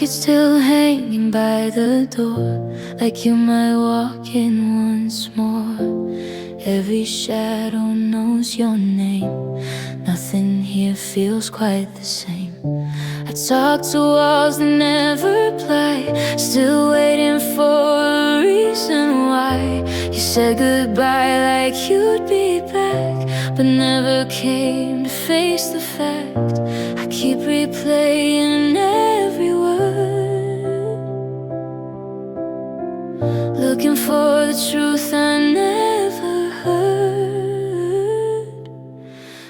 like it's still hanging by the door, like you might walk in once more. Every shadow knows your name. Nothing here feels quite the same. I talk to walls that never reply, still waiting for a reason why. You said goodbye like you'd be back, but never came to face the fact. I keep replaying every word, looking for the truth I never heard.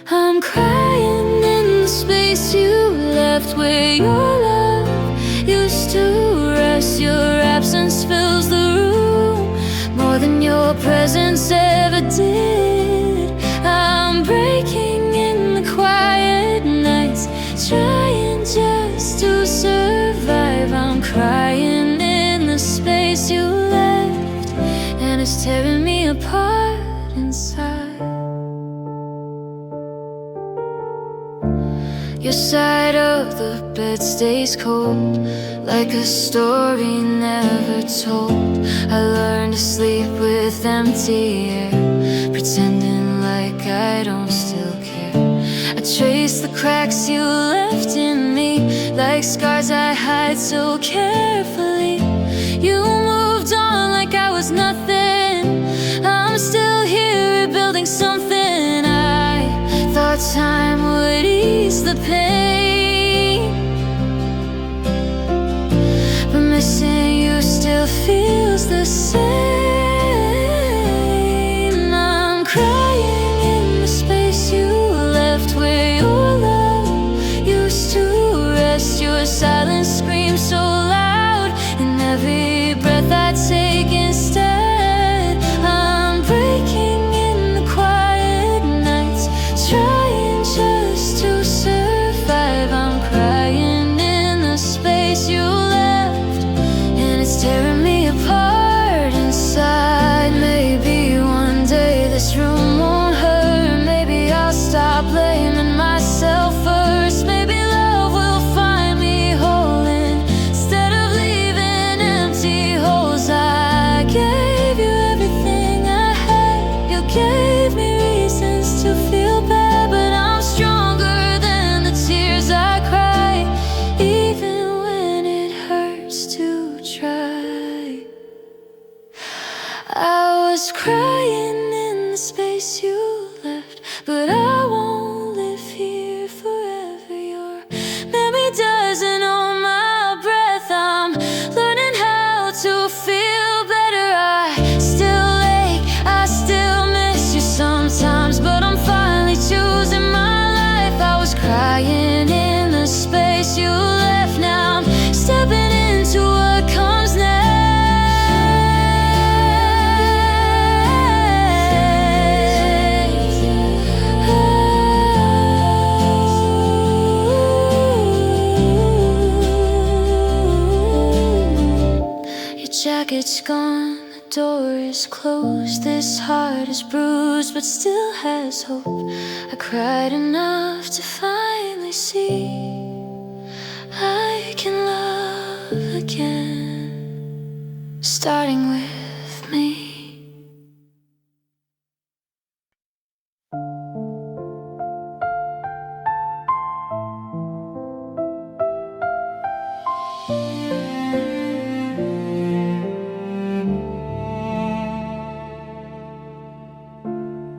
I'm crying in the space you left, where your love used to rest. Your absence fills the room more than your presence ever did. I'm breaking in the quiet nights, trying just to survive. I'm crying in the space you left, and it's tearing me apart inside. Your side of the bed stays cold, like a story never told. I learned to sleep with empty air, pretending like I don't still care. I trace the cracks you left in me, like scars I hide so carefully. You moved on like I was nothing. I'm still here rebuilding something. I thought time would ease the pain, but missing you still feels the same. I'm crying in the space you left, where your love used to rest. Your silence screams so loud in every breath I take instead. I'm breaking in the quiet nights, trying just to survive. I'm crying in the space you left, and it's tearing me apart inside. Maybe one day this room won't hurt. Maybe I'll stop blaming myself first. Maybe love will find me whole instead of leaving empty holes. I gave you everything I had. You gave me reasons to feel bad, but I'm stronger than the tears I cry, even when it hurts to try. I was crying in the space you left, but I won't live here forever. Your memory doesn't hold my breath. I'm learning how to feel better. I still ache, I still miss you sometimes, but I'm finally choosing my life. I was crying in the space you left. Now I'm stepping into what comes next. Your jacket's gone, the door is closed. This heart is bruised, but still has hope. I cried enough to finally see I can love again, starting with me.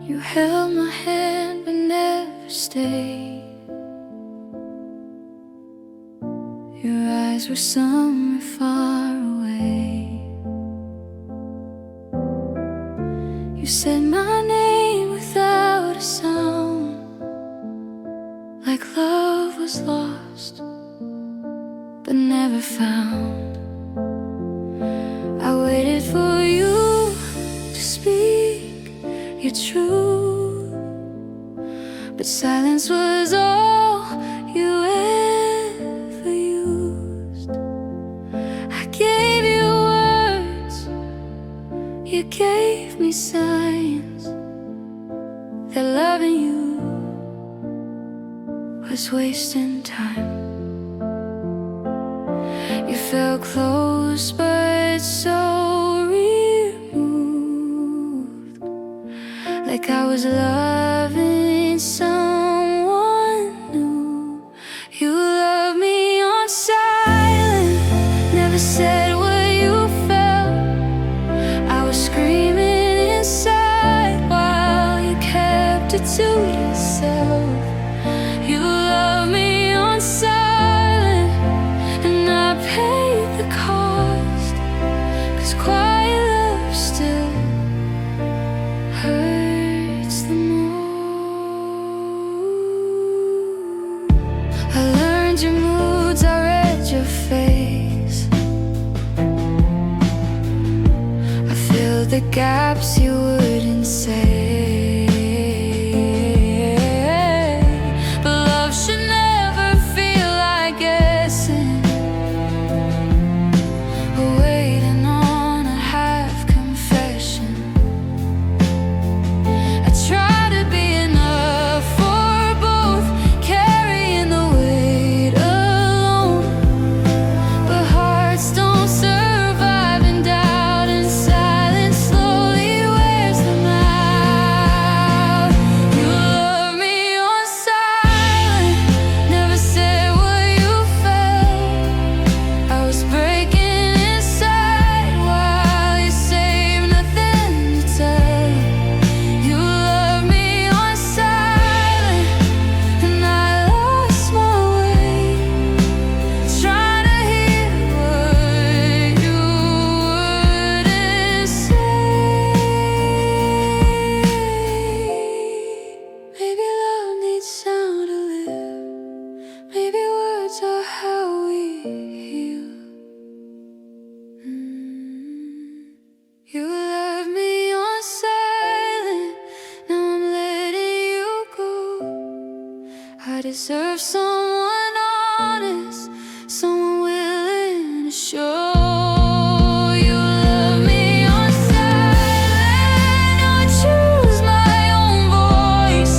You held my hand but never stayed. Your eyes were somewhere far away. You said my name without a sound, like love was lost but never found. I waited for you to speak your truth, but silence was all you ever used. I gave you words, you gave me signs that loving you was wasting time. You felt close but so removed, like I was loving someone new. You loved me on silent, never said what you felt. I was screaming inside while you kept it to yourself. You loved me on silent, and I paid the cost, 'cause quiet love still hurts the most. I learned your moods, I read your face. I filled the gaps you wouldn't say. But love should never feel like guessing, or waiting on a half confession. I try to be enough for both, carrying the weight alone. But hearts don't survive in doubt, and silence slowly wears them out. You love me on silent, never said what you felt. I was breaking inside while you saved nothing to tell. You love me on silent, and I lost my way, trying to hear what you wouldn't say. Maybe love needs sound to live. Maybe words are how we heal. You love me on silent, now I'm letting you go. I deserve someone honest, someone willing to show. You love me on silent, now I choose my own voice,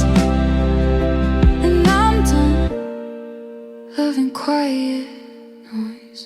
and I'm done loving quiet noise.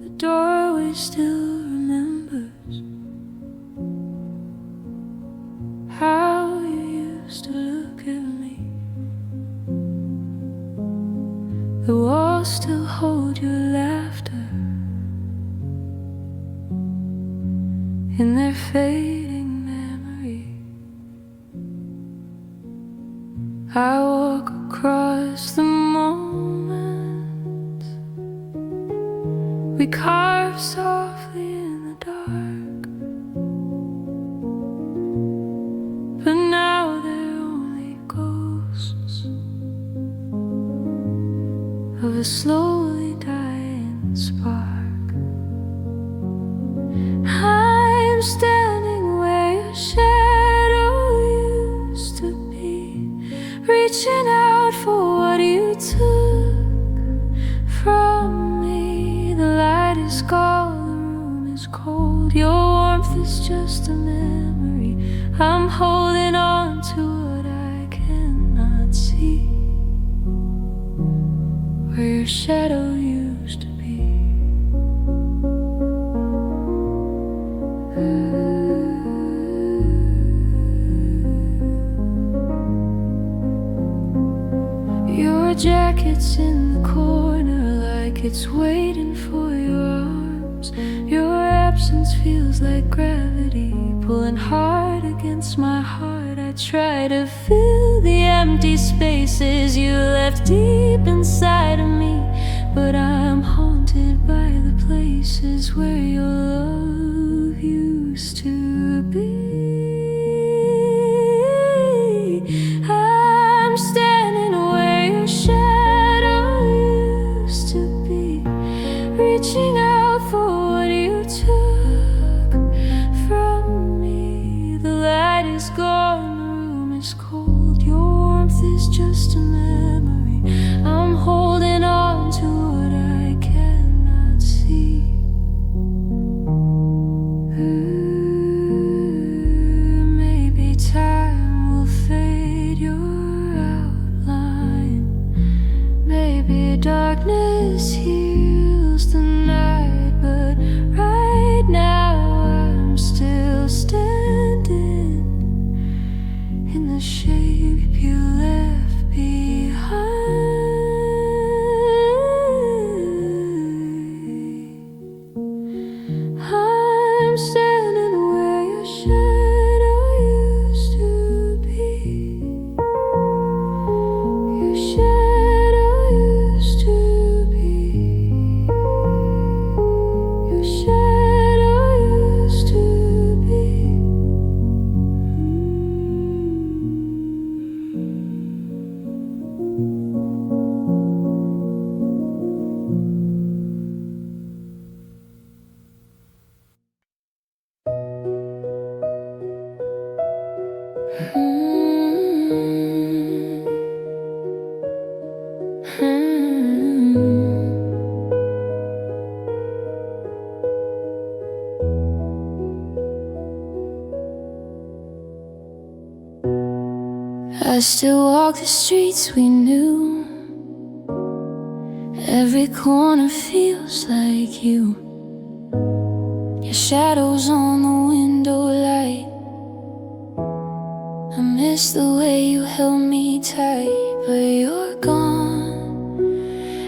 The doorway still remembers how you used to look at me. The walls still hold your laughter in their fading memory. I walk across the moment we carve softly in the dark, but now they're only ghosts of a slowly dying spark. I'm standing where your shadow used to be, reaching out for what you took from me. The light is gone, the room is cold. Your warmth is just a memory. I'm holding on to what I cannot see, where your shadow used to be. Your jacket's in the corner like it's waiting for your arms. Your absence feels like gravity pulling hard against my heart. I try to fill the empty spaces you left deep inside of me, but I'm haunted by the places where your love used to be. I'm standing where your shadow used to be, reaching out for what you took from me. The light is gone, is cold, your warmth is just a memory. I'm holding on to what I cannot see. Maybe time will fade your outline. Maybe darkness heals the night, but right now I'm still standing in the shape you left behind. I'm standing where your shadow used to be. Your shadow used to be. Your shadow used to be. I still walk the streets we knew. Every corner feels like you. Your shadow's on the window light. I miss the way you held me tight, but you're gone,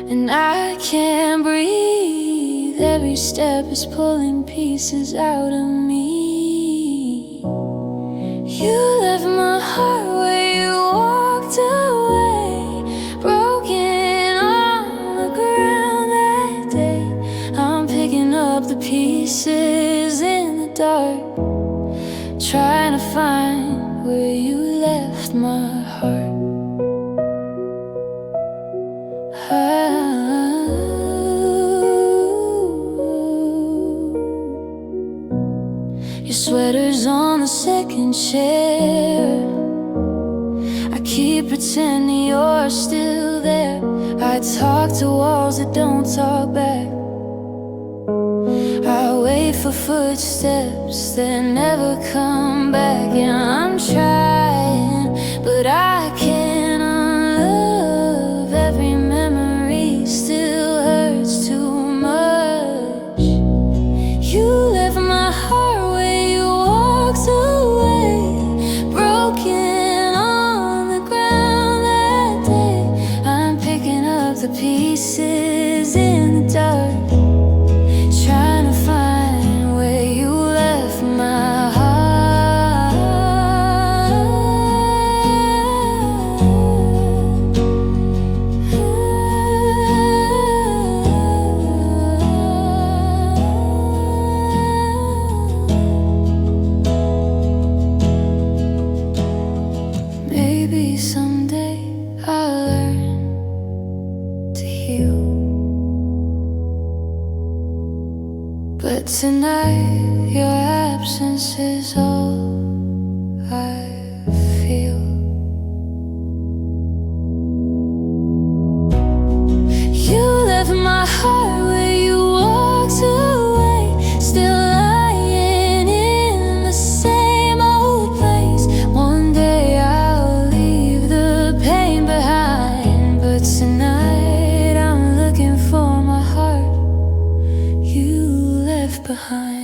and I can't breathe. Every step is pulling pieces out of me. You left my heart where you walked away, broken on the ground that day. I'm picking up the pieces in the dark, trying to find where you left my heart. Your sweater's on the second chair. I keep pretending you're still there. I talk to walls that don't talk back. I wait for footsteps that never come back. Yeah, I'm trying, but I can't unlove. Every memory still hurts too much. You left my heart where you walked away, broken on the ground that day. I'm picking up the pieces in the dark, trying to find where you left my heart. Maybe someday I'll learn to heal, but tonight your absence is all I feel. You left my heart where you walked away, still lying in the same old place. One day I'll leave the pain behind, but tonight I'm looking for my heart you left behind.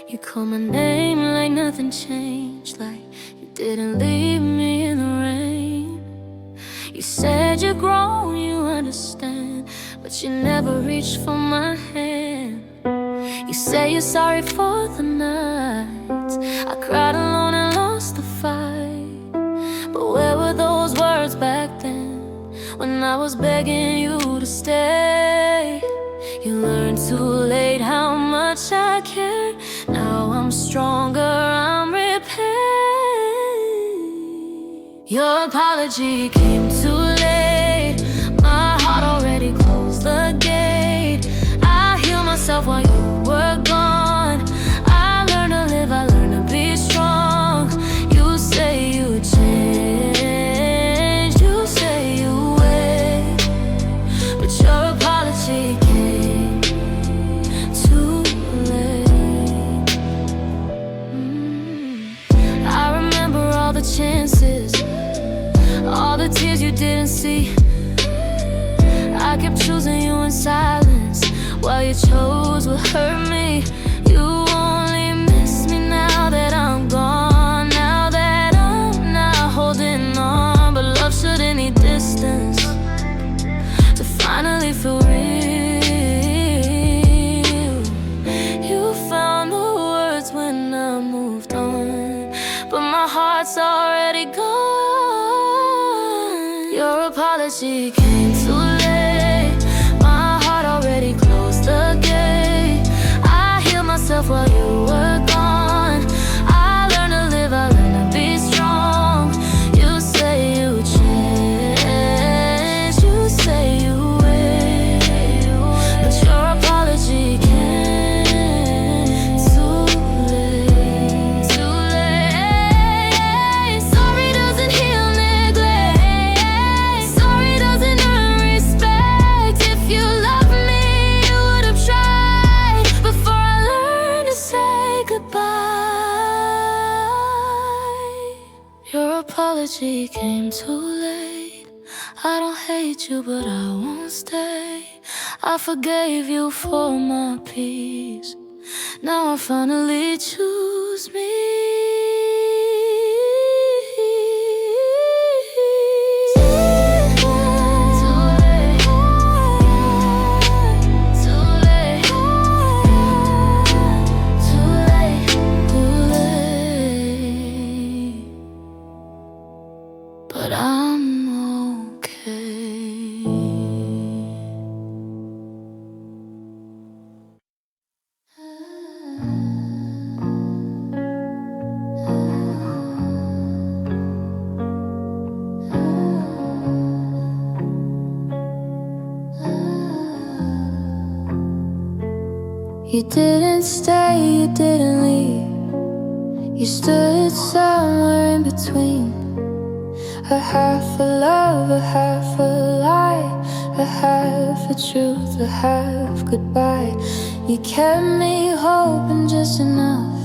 You call my name like nothing changed, like you didn't leave me in the rain. You said you're grown, you understand, but you never reached for my hand. You say you're sorry for the nights I cried alone and lost the fight. But where were those words back then, when I was begging you to stay? You learned too late how much I cared. Now I'm stronger, I'm repaired. Your apology came too late. My heart already closed the gate. I healed myself while you were gone. I learned to live, I learned to be strong. You say you changed, you say you wait, but your apology came too late. I remember all the chances, all the tears you didn't see. I kept choosing you in silence, while you chose what hurt me. You only miss me now that I'm gone, now that I'm not holding on. But love shouldn't need distance to finally feel real. You found the words when I moved on, but my heart's already gone. Your apology came too late. My heart already closed the gate. I healed myself while you were gone. I learned to live, I learned to be strong. You say you changed, you say you wait, but your apology came too late. Too late. Sorry doesn't heal neglect. Sorry doesn't earn respect. If you love me, you would have tried before I learned to say goodbye. Your apology came too late. I don't hate you, but I won't stay. I forgave you for my peace. Now I finally choose me. But I'm okay. You didn't stay, you didn't leave. You stood somewhere in between, a half a love, a half a lie, a half a truth, a half goodbye. You kept me hoping just enough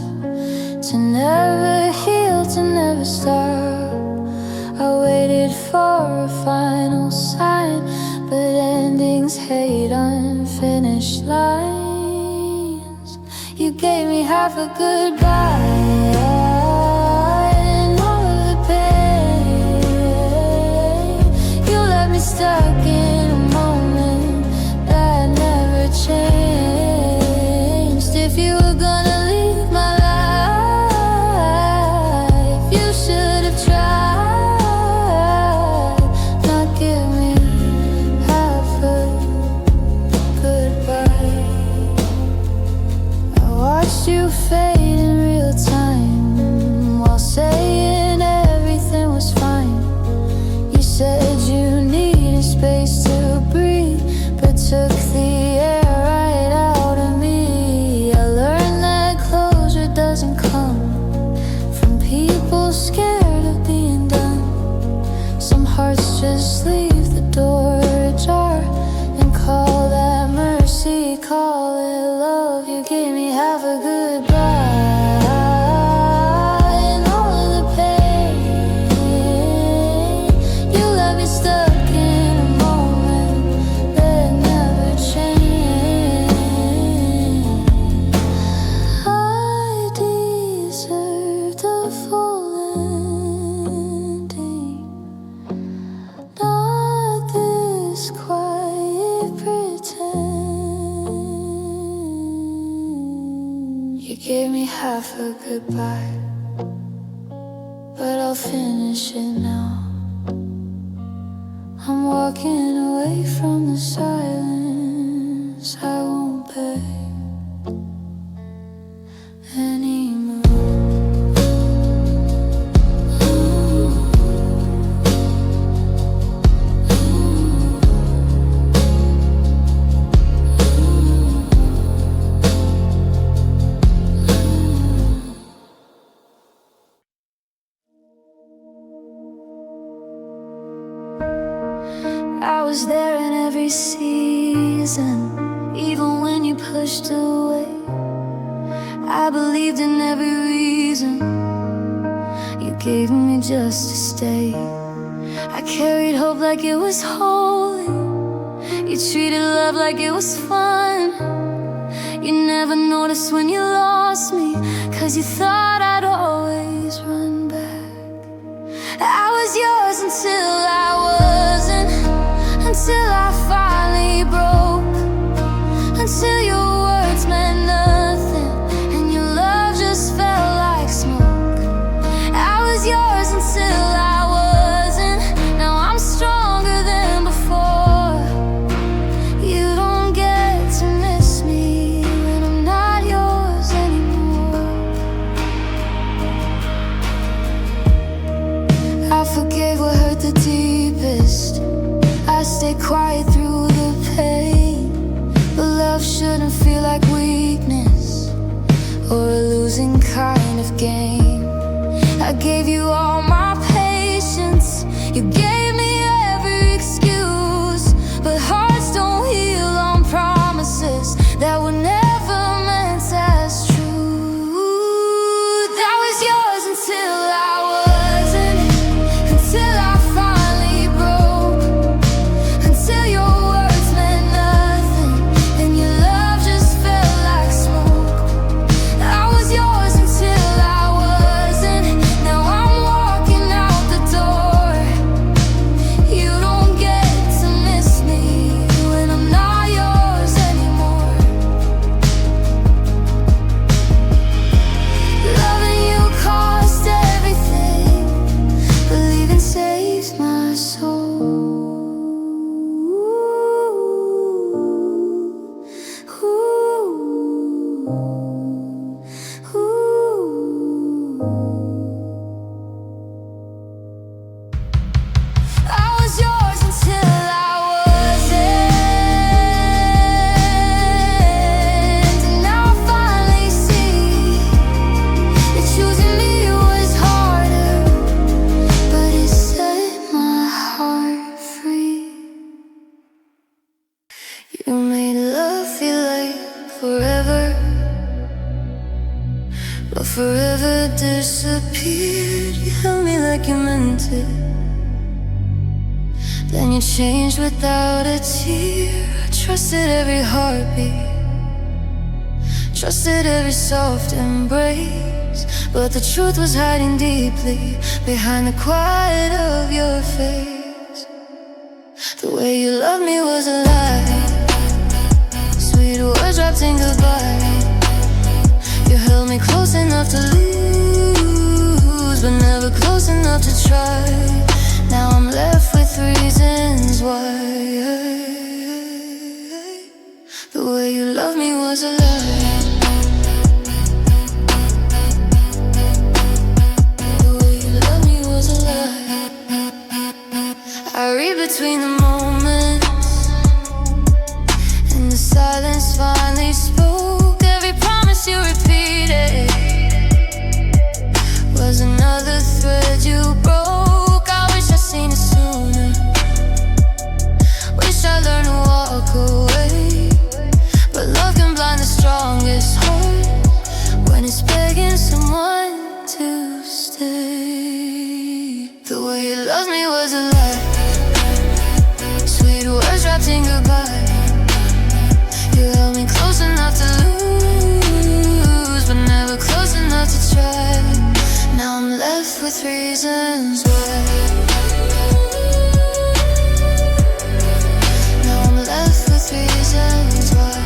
to never heal, to never stop. I waited for a final sign, but endings hate unfinished lines. You gave me half a goodbye. Stuck in a moment that never changed. If you were gonna leave my life, you should have tried. Not give me half a goodbye. I watched you fade in real time while saying everything was fine. You said you needed space to breathe, but took the air right out of me. I learned that closure doesn't come from people scared of being done. Some hearts just leave the door ajar and call that mercy, call it love. You gave me half a goodbye. Quiet pretend. You gave me half a goodbye, but I'll finish it now. I'm walking away from the silence. I won't beg anymore. I was there in every season, even when you pushed away. I believed in every reason you gave me just to stay. I carried hope like it was holy. You treated love like it was fun. You never noticed when you lost me, 'cause you thought I'd always run back. I was yours until I wasn't, until I finally broke, until your words meant nothing and your love just felt like smoke. I was yours until I wasn't. Now I'm stronger than before. You don't get to miss me when I'm not yours anymore. I forgave what hurt the deepest. I stayed quiet through the pain, but love shouldn't feel like weakness or a losing kind of game. I gave you all my patience, you gave me every excuse, but hearts don't heal on promises that were never meant as truth. I was yours until I wasn't, until I finally broke, until your words meant nothing and your love just felt like smoke. I was yours until I wasn't. Now I'm walking out the door. You don't get to miss me when I'm not yours anymore. Loving you cost everything, believing saves my soul. I was yours until I wasn't, and now I finally see that choosing me was harder, but it set my heart free. You made love feel like forever, but forever disappeared. You held me like you meant it, then you changed without a tear. I trusted every heartbeat, trusted every soft embrace, but the truth was hiding deeply behind the quiet of your face. The way you loved me was a lie, sweet words wrapped in goodbye. You held me close enough to lose, but never close enough to try. Now I'm left with reasons why. The way you loved me was a lie. The way you loved me was a lie. I read between the moments, and the silence finally spoke. Every promise you repeated was another thread you broke. I wish I'd seen it sooner, wish I learned to walk away, but love can blind the strongest heart when it's begging someone to stay. The way you loved me was a lie, sweet words wrapped in goodbye. You held me close enough to lose, but never close enough to try. Now I'm left with reasons why. Now I'm left with reasons why.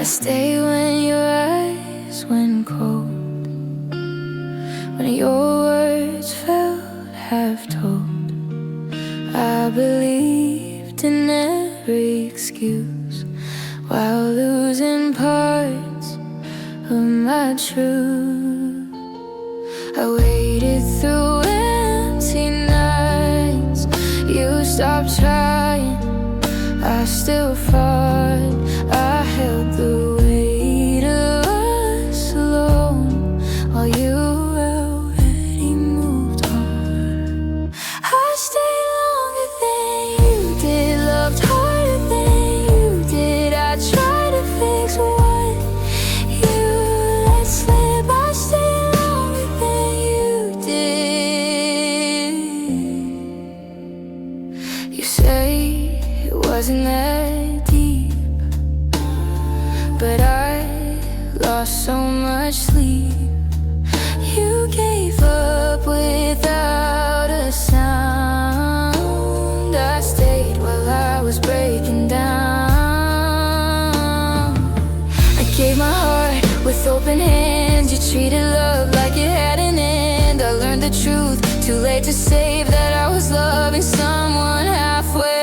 I stayed when your eyes went cold, when your words felt half told. I believed in every excuse while losing parts of my truth. I waited through empty nights. You stopped trying, I still fought. I held the weight of us alone while you already moved on. I stayed longer than you did, loved harder than you did. I tried to fix what you let slip. I stayed longer than you did. You say it wasn't that deep, but I lost so much sleep. You gave up without a sound. I stayed while I was breaking down. I gave my heart with open hands. You treated love like it had an end. I learned the truth, too late to save, that I was loving someone halfway.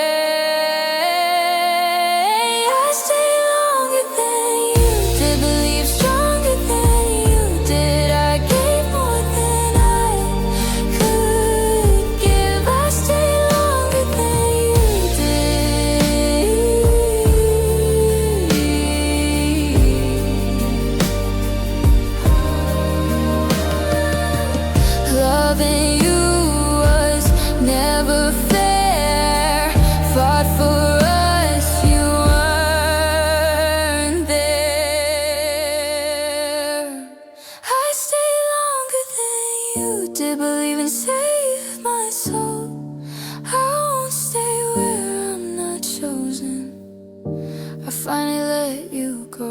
Loving you was never fair. Fought for us, you weren't there. I stayed longer than you did, believe and save my soul. I won't stay where I'm not chosen. I finally let you go.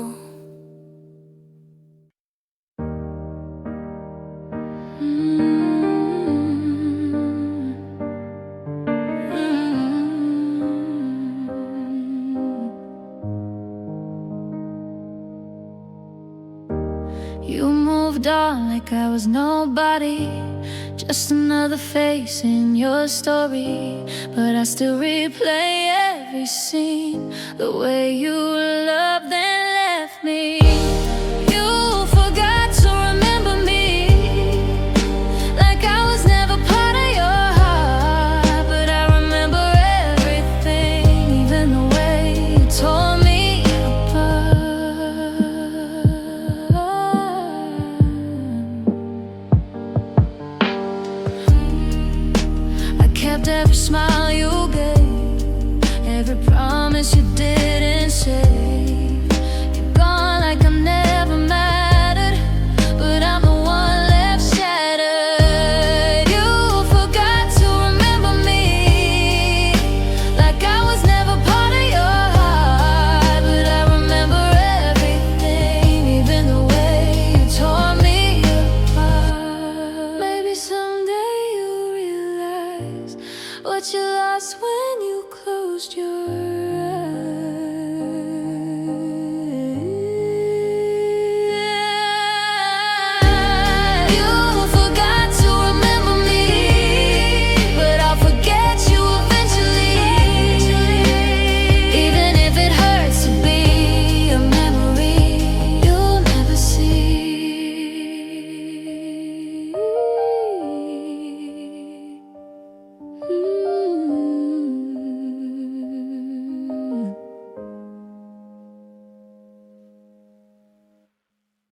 You moved on like I was nobody, just another face in your story. But I still replay every scene, the way you